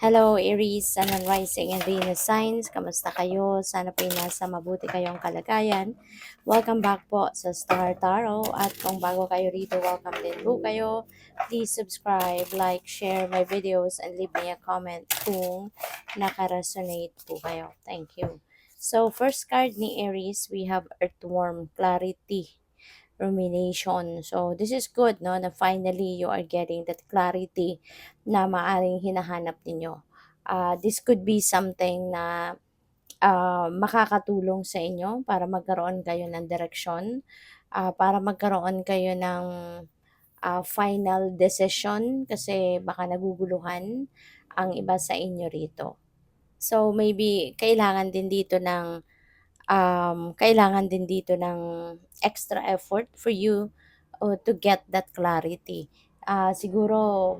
Hello Aries, Sun and Rising and Venus signs. Kamusta kayo? Sana po nasa mabuti kayong kalagayan. Welcome back po sa Star Tarot. At kung bago kayo rito, welcome din po kayo. Please subscribe, like, share my videos, and leave me a comment kung nakaresonate po kayo. Thank you. So, first card ni Aries, we have Earthworm Clarity. Rumination. So, this is good, no? Na finally you are getting that clarity na maaring hinahanap ninyo. This could be something na makakatulong sa inyo para magkaroon kayo ng direksyon, para magkaroon kayo ng final decision kasi baka naguguluhan ang iba sa inyo rito. So, maybe kailangan din dito ng extra effort for you to get that clarity. Siguro,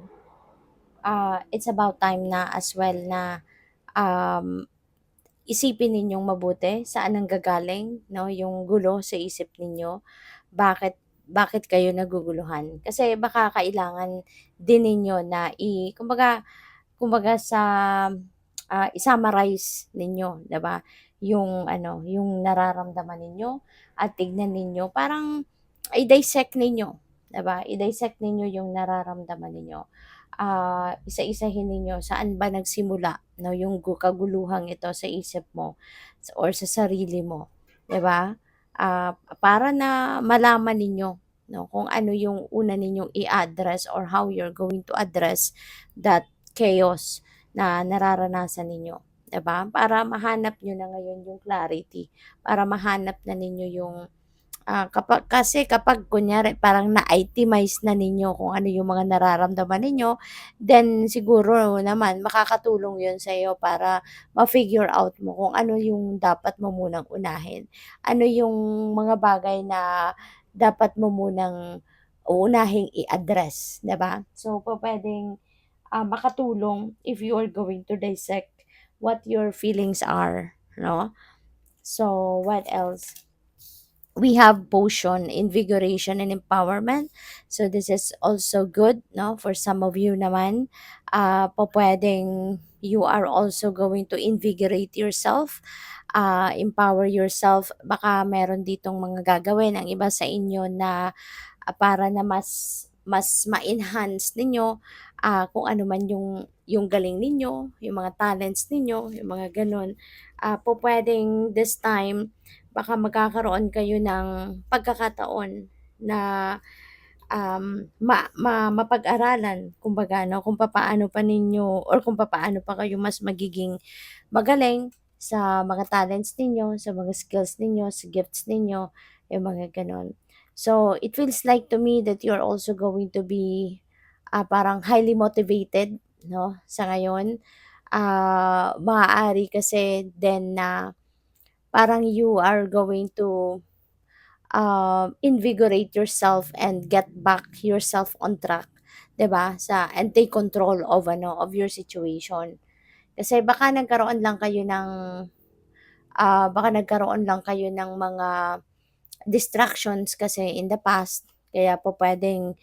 it's about time na as well na um, isipin ninyong mabuti saan ang gagaling, no, yung gulo sa isip ninyo. Bakit kayo naguguluhan? Kasi baka kailangan din ninyo na kumbaga sa i-summarize ninyo, 'di ba? Yung nararamdaman ninyo at tignan ninyo, parang i-dissect ninyo, 'di ba? I-dissect ninyo yung nararamdaman ninyo. Isa-isahin ninyo saan ba nagsimula, no, yung kaguluhang ito sa isip mo or sa sarili mo, 'di ba? Para na malaman ninyo, no, kung ano yung una ninyong i-address or how you're going to address that chaos na nararanasan ninyo, 'di ba? Para mahanap niyo na ngayon yung clarity, para mahanap na ninyo yung kapag kunyari parang na-itemize na ninyo kung ano yung mga nararamdaman ninyo, then siguro naman makakatulong yun sa iyo para ma-figure out mo kung ano yung dapat mo munang unahin. Ano yung mga bagay na dapat mo munang uunahing i-address, 'di ba? So, pupuwedeng makatulong if you are going to dissect what your feelings are, no? So, what else? We have potion, invigoration, and empowerment. So, this is also good, no? For some of you naman, pwedeng you are also going to invigorate yourself, empower yourself. Baka meron ditong mga gagawin ang iba sa inyo na para na mas ma-enhance ninyo kung ano man yung galing ninyo, yung mga talents ninyo, yung mga gano'n. Pupuwedeng this time baka magkakaroon kayo ng pagkakataon na mapag-aralan kumbaga, 'no, kung papaano pa ninyo or kung papaano pa kayo mas magiging magaling sa mga talents ninyo, sa mga skills ninyo, sa gifts ninyo, yung mga gano'n. So, it feels like to me that you're also going to be parang highly motivated, 'no, sa ngayon. Maaari kasi then na parang you are going to invigorate yourself and get back yourself on track, 'di ba? And take control of your situation. Kasi baka nagkaroon lang kayo ng mga distractions kasi in the past. Kaya po pwedeng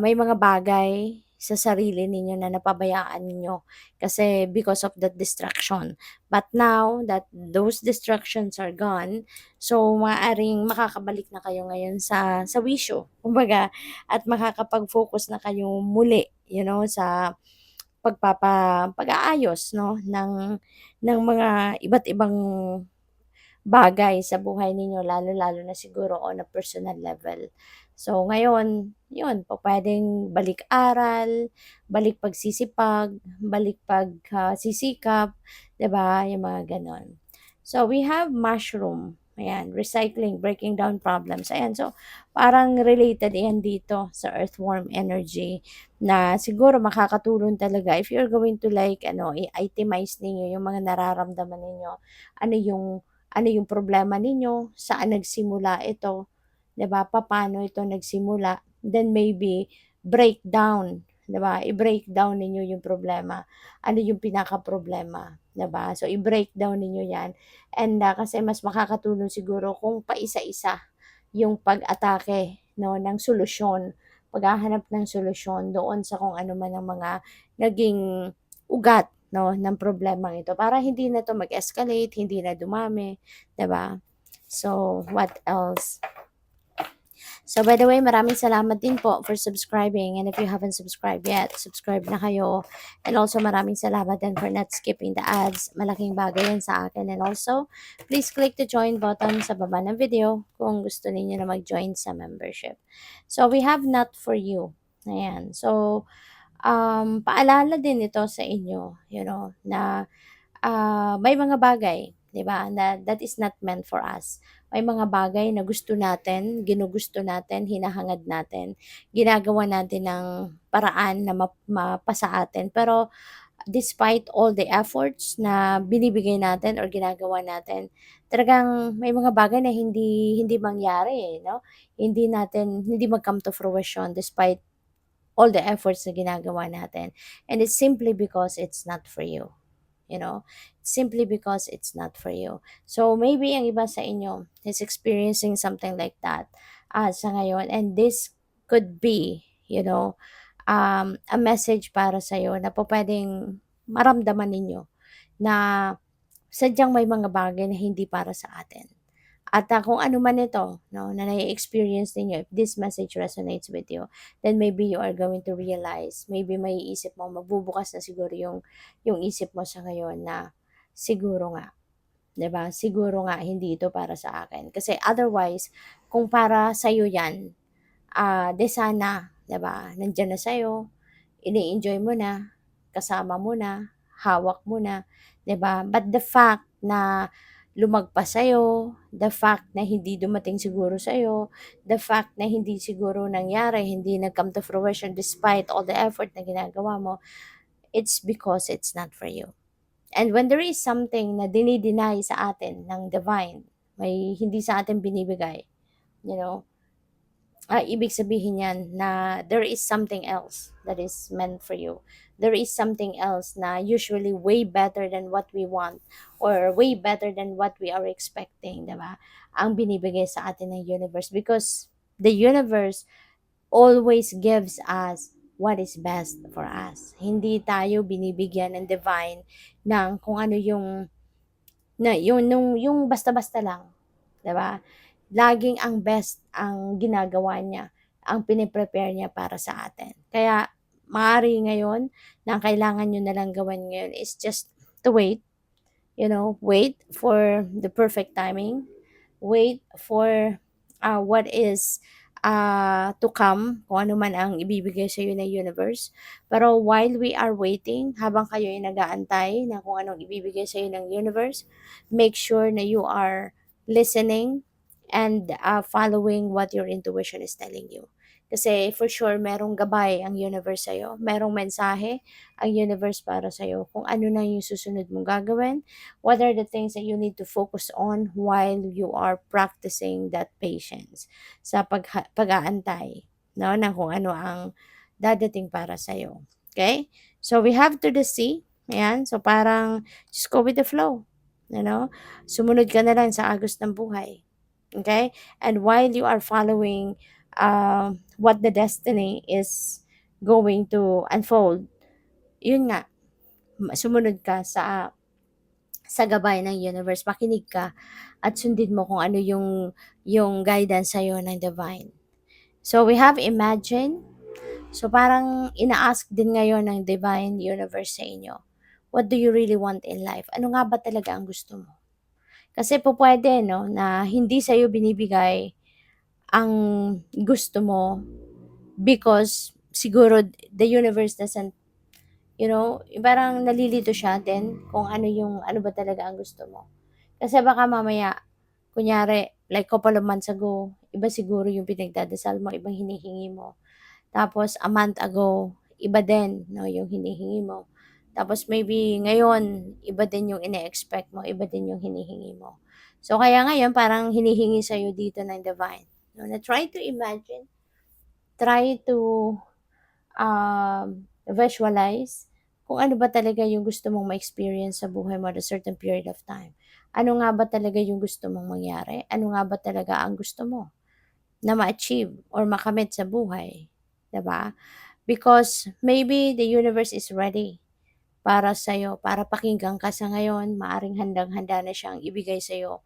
may mga bagay sa sarili ninyo na napabayaan ninyo kasi because of that distraction. But now that those distractions are gone, so maaaring makakabalik na kayo ngayon sa wisyo, kumbaga, at makakapag-focus na kayo muli, sa pag-aayos, no, ng mga iba't ibang bagay sa buhay ninyo, lalo-lalo na siguro on a personal level. So ngayon, yun, pupuwedeng balik-aral, balik pagsisipag, balik pagsisikap, 'di ba, yung mga gano'n. So we have mushroom, ayan, recycling, breaking down problems, ayan. So parang related 'yan dito sa earthworm energy na siguro makakatulong talaga if you're going to like i-itemize ninyo yung mga nararamdaman ninyo. Ano yung ano yung problema ninyo, saan nagsimula ito, 'di ba? Papaano ito nagsimula? Then maybe breakdown, 'di ba? I-breakdown ninyo yung problema. Ano yung pinaka-problema, 'di ba? So i-breakdown ninyo 'yan. And kasi mas makakatulong siguro kung paisa-isa yung pag-atake, no, ng solusyon, paghahanap ng solusyon doon sa kung ano man ang mga naging ugat 'no, ng problemang ito para hindi na 'to mag-escalate, hindi na dumami, 'di ba? So, what else? So, by the way, maraming salamat din po for subscribing. And if you haven't subscribed yet, subscribe na kayo. And also, maraming salamat din for not skipping the ads. Malaking bagay yan sa akin. And also, please click the join button sa baba ng video kung gusto niyo na mag-join sa membership. So, we have not for you. Ayan. So, paalala din ito sa inyo, na may mga bagay, 'di ba, na that is not meant for us. May mga bagay na gusto natin, ginugusto natin, hinahangad natin, ginagawa natin ng paraan na mapasa atin. Pero despite all the efforts na binibigay natin or ginagawa natin, talagang may mga bagay na hindi hindi mangyari, 'no? Hindi mag-come to fruition despite all the efforts na ginagawa natin. And it's simply because it's not for you. Simply because it's not for you. So maybe ang iba sa inyo is experiencing something like that sa ngayon, and this could be, a message para sa iyo na po pwedeng maramdaman ninyo na sadyang may mga bagay na hindi para sa atin. At kung ano man ito, no, na nai-experience ninyo, if this message resonates with you, then maybe you are going to realize, maybe may isip mo, magbubukas na siguro yung isip mo sa ngayon na siguro nga, 'di ba? Siguro nga hindi ito para sa akin. Kasi otherwise, kung para sa iyo 'yan, de sana, 'di ba? Nandiyan na sa iyo, ini-enjoy mo na, kasama mo na, hawak mo na, 'di ba? But the fact na lumagpas sa'yo, the fact na hindi dumating siguro sa'yo, the fact na hindi siguro nangyari, hindi nag-come to fruition despite all the effort na ginagawa mo, it's because it's not for you. And when there is something na dinideny sa atin ng divine, may hindi sa atin binibigay, you know, ibig sabihin yan na there is something else that is meant for you. There is something else na usually way better than what we want or way better than what we are expecting, diba? Ang binibigay sa atin ng universe, because the universe always gives us what is best for us. Hindi tayo binibigyan ng divine ng kung ano yung basta-basta lang, 'di ba? Laging ang best ang ginagawa niya, ang pine-prepare niya para sa atin. Kaya maaari ngayon na ang kailangan niyo na lang gawin ngayon is just to wait, wait for the perfect timing, wait for what is to come, kung ano man ang ibibigay sa iyo ng universe. Pero while we are waiting, habang kayo ay nag-aantay na kung anong ibibigay sa iyo ng universe, make sure na you are listening and following what your intuition is telling you. Kasi for sure, merong gabay ang universe sa'yo. Merong mensahe ang universe para sa'yo. Kung ano na yung susunod mong gagawin, what are the things that you need to focus on while you are practicing that patience sa pag-aantay, no, na kung ano ang dadating para sa'yo. Okay? So, we have to the sea. Ayan. So, parang just go with the flow. Sumunod ka na lang sa agos ng buhay. Okay? And while you are following what the destiny is going to unfold, yun nga, sumunod ka sa gabay ng universe, makinig ka at sundin mo kung ano yung guidance sa'yo ng divine. So, we have imagine. So, parang ina-ask din ngayon ng divine universe sa inyo, what do you really want in life? Ano nga ba talaga ang gusto mo? Kasi po pwede, no, na hindi sa'yo binibigay ang gusto mo because siguro the universe doesn't, parang nalilito siya din kung ano ba talaga ang gusto mo. Kasi baka mamaya, kunyari, like couple of months ago, iba siguro yung pinagdadasal mo, ibang hinihingi mo. Tapos a month ago, iba din, no, yung hinihingi mo. Tapos maybe ngayon, iba din yung ine-expect mo, iba din yung hinihingi mo. So kaya ngayon, parang hinihingi sa'yo dito ng divine. No, na try to imagine, try to visualize kung ano ba talaga yung gusto mong ma-experience sa buhay mo at a certain period of time. Ano nga ba talaga yung gusto mong mangyari? Ano nga ba talaga ang gusto mo na ma-achieve or makamit sa buhay? 'Di ba? Because maybe the universe is ready para sa'yo, para pakinggan ka sa ngayon, maaring handang-handa na siyang ibigay sa'yo,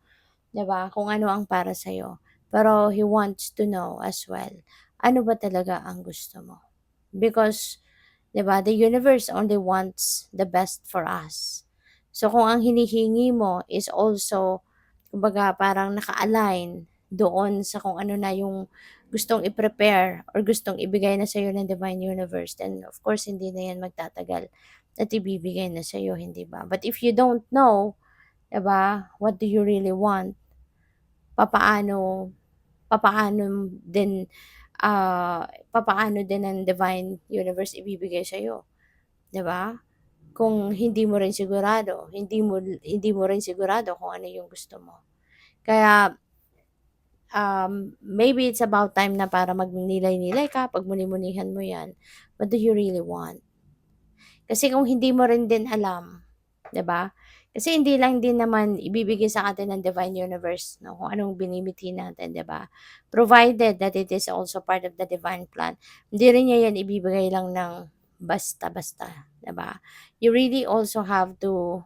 'di ba, kung ano ang para sa'yo. Pero He wants to know as well, ano ba talaga ang gusto mo? Because 'di ba, the universe only wants the best for us. So kung ang hinihingi mo is also kumbaga parang naka-align doon sa kung ano na yung gustong i-prepare or gustong ibigay na sa'yo ng divine universe, then of course hindi na yan magtatagal at ibibigay na sa'yo, hindi ba? But if you don't know, 'di ba, what do you really want, papaano papaano din, papaano din ng divine universe ibibigay sa'yo, 'di ba? Kung hindi mo rin sigurado, hindi mo rin sigurado kung ano yung gusto mo. Kaya, maybe it's about time na para magnilay-nilay ka, pagmuni-munihan mo 'yan. What do you really want? Kasi kung hindi mo rin din alam, 'di ba? Kasi hindi lang din naman ibibigay sa atin ng divine universe 'no, kung anong binimithi natin, 'di ba? Provided that it is also part of the divine plan. Hindi rin niya 'yan ibibigay lang ng basta-basta, 'di ba? You really also have to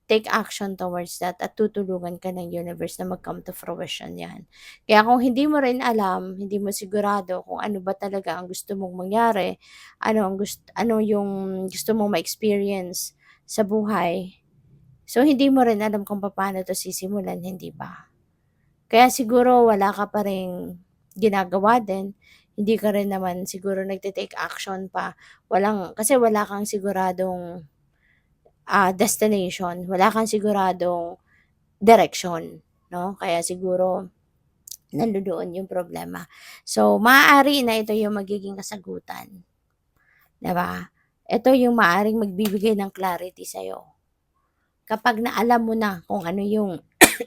take action towards that at tutulungan ka ng universe na mag-come to fruition 'yan. Kaya kung hindi mo rin alam, hindi mo sigurado kung ano ba talaga ang gusto mong mangyari, ano yung gusto mong ma-experience sa buhay, so hindi mo rin alam kung paano 'to sisimulan, hindi ba? Kaya siguro wala ka pa ring ginagawa din, hindi ka rin naman siguro nagte-take action pa, kasi wala kang siguradong destination, wala kang siguradong direksyon, 'no? Kaya siguro nandodoon yung problema. So, maaari na ito yung magiging kasagutan, 'di ba? Ito yung maaaring magbibigay ng clarity sa'yo. Kapag naalam mo na kung ano yung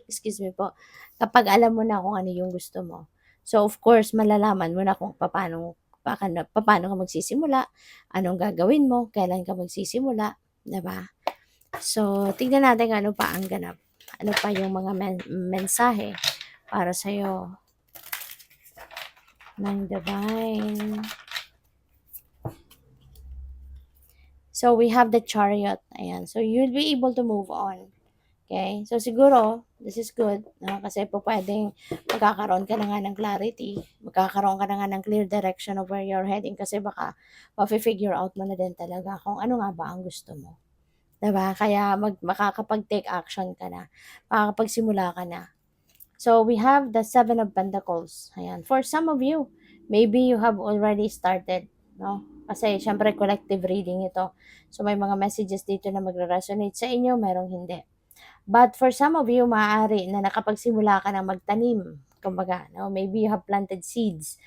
excuse me po, kapag alam mo na kung ano yung gusto mo. So, of course, malalaman mo na kung papaano ka magsisimula, anong gagawin mo, kailan ka magsisimula, 'di ba? So, tignan natin kung ano pa ang ganap. Ano pa yung mga mensahe para sa'yo ng divine. So, we have the chariot. Ayan. So, you'll be able to move on. Okay? So, siguro, this is good. No? Kasi po pwedeng magkakaroon ka na nga ng clarity. Magkakaroon ka na nga ng clear direction of where you're heading. Kasi baka ma-figure out mo na din talaga kung ano nga ba ang gusto mo. 'Di ba? Kaya makakapag-take action ka na, makakapagsimula ka na. So, we have the Seven of Pentacles. Ayan. For some of you, maybe you have already started, no? Kasi, syempre, collective reading ito. So, may mga messages dito na magre-resonate sa inyo, merong hindi. But for some of you, maaari na nakapagsimula ka ng magtanim. Kumbaga, no? Maybe you have planted seeds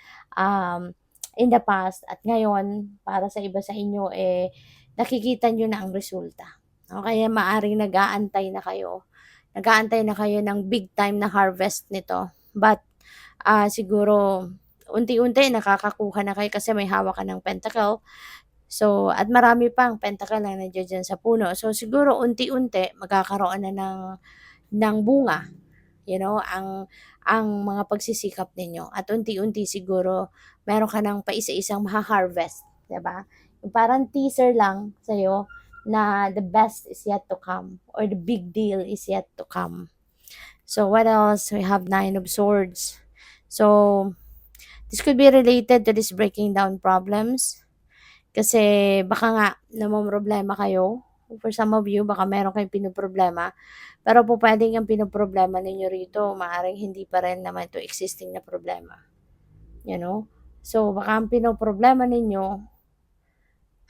in the past at ngayon, para sa iba sa inyo, nakikita nyo na ang resulta. No? Kaya maaaring nag-aantay na kayo ng big time na harvest nito. But siguro unti-unti nakakakuha na kayo kasi may hawak ka ng pentacle. So, at marami pang pentacle na nandiyan diyan sa puno. So, siguro unti-unti magkakaroon na ng bunga, ang mga pagsisikap ninyo. At unti-unti siguro meron ka ng paisa-isang maha-harvest, 'di ba? Yung parang teaser lang sa'yo na the best is yet to come or the big deal is yet to come. So, what else? We have Nine of Swords. So, this could be related to this breaking down problems. Kasi baka nga namomroblema kayo. For some of you, baka meron kayong pinoproblema. Pero po pwedeng ang pinoproblema ninyo rito, maaaring hindi pa rin naman ito existing na problema. You know? So, baka ang pinoproblema ninyo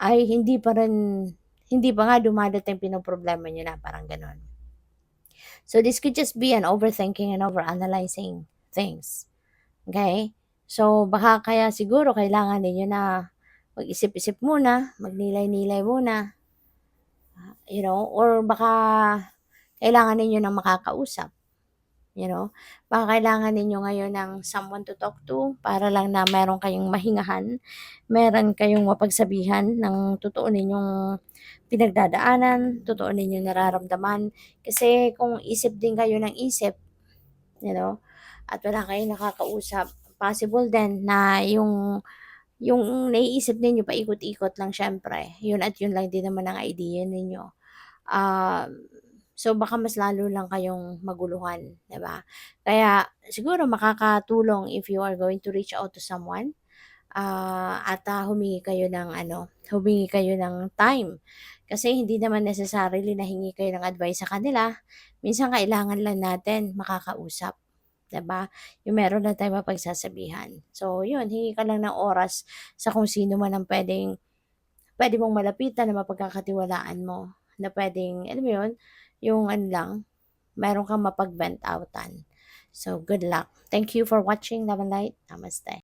ay hindi pa nga dumadating pinoproblema nyo na, parang ganon. So, this could just be an overthinking and overanalyzing things. Okay? So, baka kaya siguro kailangan ninyo na mag-isip-isip muna, magnilay-nilay muna, or baka kailangan ninyo ng makakausap, baka kailangan ninyo ngayon ng someone to talk to para lang na meron kayong mahingahan, meron kayong mapagsabihan ng totoo ninyong pinagdadaanan, totoo ninyong nararamdaman. Kasi kung isip din kayo ng isip, at wala kayong nakakausap, possible din na yung yung naiisip ninyo paikot-ikot lang siyempre, yun at yun lang din naman ang idea ninyo. So baka mas lalo lang kayong maguluhan, 'di ba? Kaya siguro makakatulong if you are going to reach out to someone, humingi kayo ng ano, humingi kayo ng time. Kasi hindi naman necessarily na hingi kayo ng advice sa kanila, minsan kailangan lang natin makakausap, 'di ba? Yung meron lang tayong mapagsasabihan. So yun, hingi ka lang ng oras sa kung sino man ang puwede mong malapitan na mapagkakatiwalaan mo, na puwedeng alam mo yun, yung ano lang, meron kang mapag-vent out-an. So good luck. Thank you for watching. Love and light. Namaste.